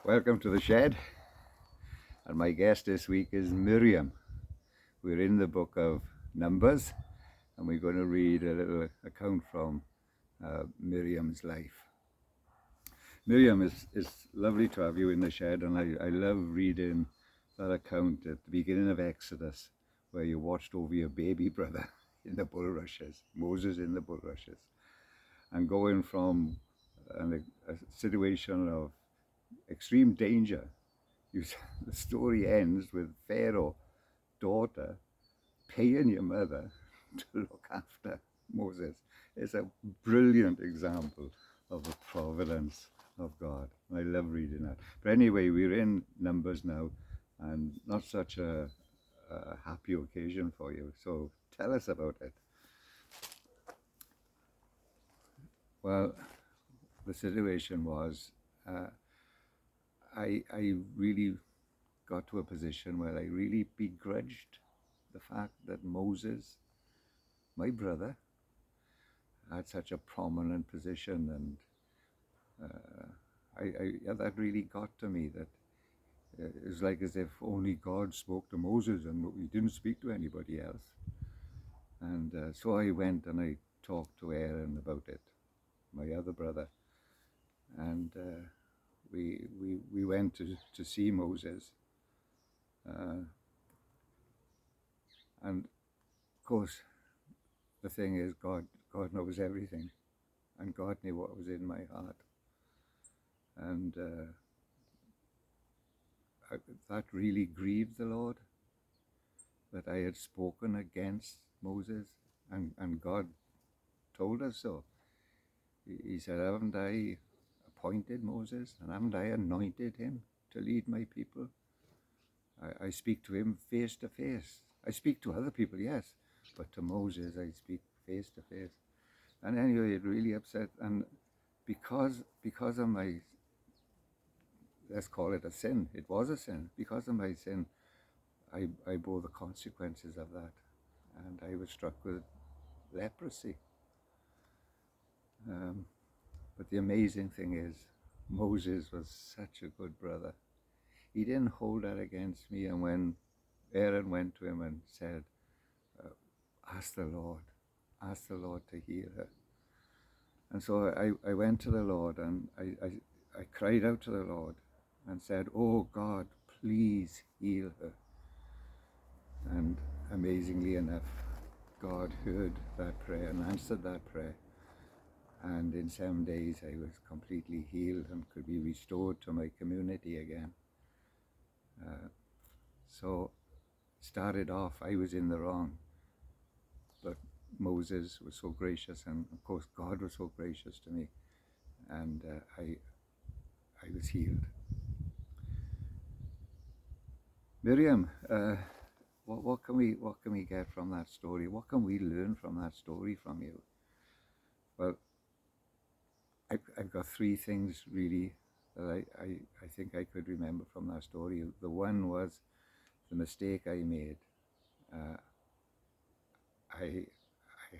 Welcome to the shed, and my guest this week is Miriam. We're in the book of Numbers, and we're going to read a little account from Miriam's life. Miriam, it's lovely to have you in the shed, and I love reading that account at the beginning of Exodus, where you watched over your baby brother in the bulrushes, Moses in the bulrushes, and going from a situation of extreme danger. The story ends with Pharaoh daughter paying your mother to look after Moses. It's a brilliant example of the providence of God. I love reading that. But anyway, we're in Numbers now, and not such a happy occasion for you. So tell us about it. Well, the situation was I really got to a position where I really begrudged the fact that Moses, my brother, had such a prominent position, and that really got to me. That it was like as if only God spoke to Moses and he didn't speak to anybody else. And so I went and I talked to Aaron about it, my other brother, and we went to see Moses, and of course the thing is God knows everything, and God knew what was in my heart, and that really grieved the Lord, that I had spoken against Moses, and God told us so. He said, haven't I appointed Moses, and haven't I anointed him to lead my people? I speak to him face to face. I speak to other people, yes, but to Moses I speak face to face. And anyway, it really upset, and because of my, let's call it a sin, it was a sin, because of my sin, I bore the consequences of that, and I was struck with leprosy. But the amazing thing is, Moses was such a good brother. He didn't hold that against me, and when Aaron went to him and said, ask the Lord to heal her. And so I went to the Lord, and I cried out to the Lord and said, oh God, please heal her. And amazingly enough, God heard that prayer and answered that prayer. And in 7 days, I was completely healed and could be restored to my community again. So, started off, I was in the wrong. But Moses was so gracious, and of course, God was so gracious to me. And I was healed. Miriam, what can we get from that story? What can we learn from that story from you? Well, I've got three things really that I think I could remember from that story. The one was the mistake I made. I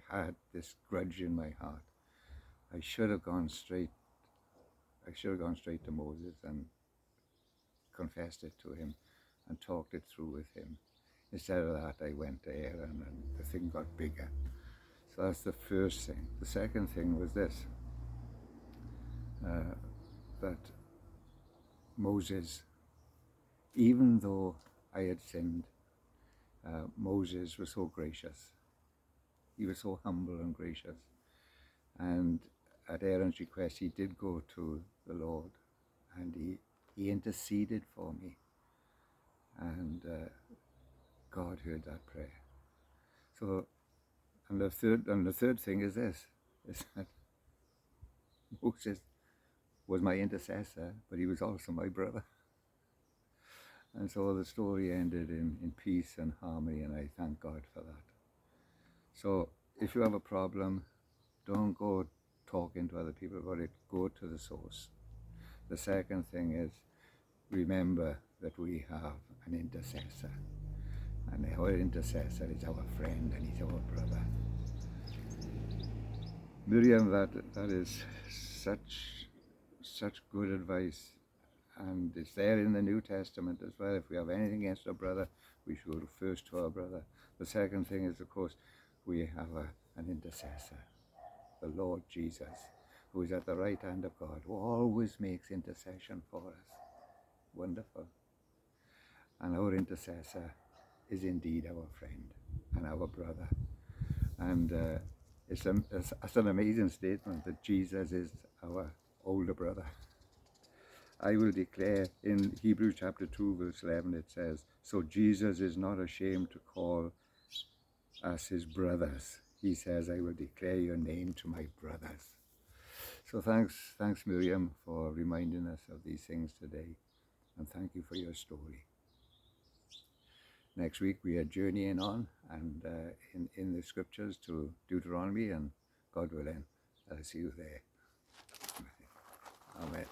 had this grudge in my heart. I should have gone straight to Moses and confessed it to him and talked it through with him. Instead of that, I went to Aaron, and the thing got bigger. So that's the first thing. The second thing was this, that Moses, even though I had sinned, Moses was so gracious. He was so humble and gracious. And at Aaron's request, he did go to the Lord, and he interceded for me. And God heard that prayer. So, and the third thing is this, is that Moses was my intercessor, but he was also my brother. And so the story ended in peace and harmony, and I thank God for that. So if you have a problem, don't go talking to other people about it. Go to the source. The second thing is, remember that we have an intercessor. And our intercessor is our friend, and he's our brother. Miriam, that is such good advice. And it's there in the New Testament as well. If we have anything against our brother, we should go first to our brother. The second thing is, of course, we have an intercessor, the Lord Jesus, who is at the right hand of God, who always makes intercession for us. Wonderful. And our intercessor is indeed our friend and our brother. And it's an amazing statement that Jesus is our older brother. I will declare in Hebrews chapter 2 verse 11, it says, so Jesus is not ashamed to call us his brothers. He says, I will declare your name to my brothers. So thanks Miriam, for reminding us of these things today. And thank you for your story. Next week we are journeying on and in the scriptures to Deuteronomy, and God willing, I'll see you there. Amen.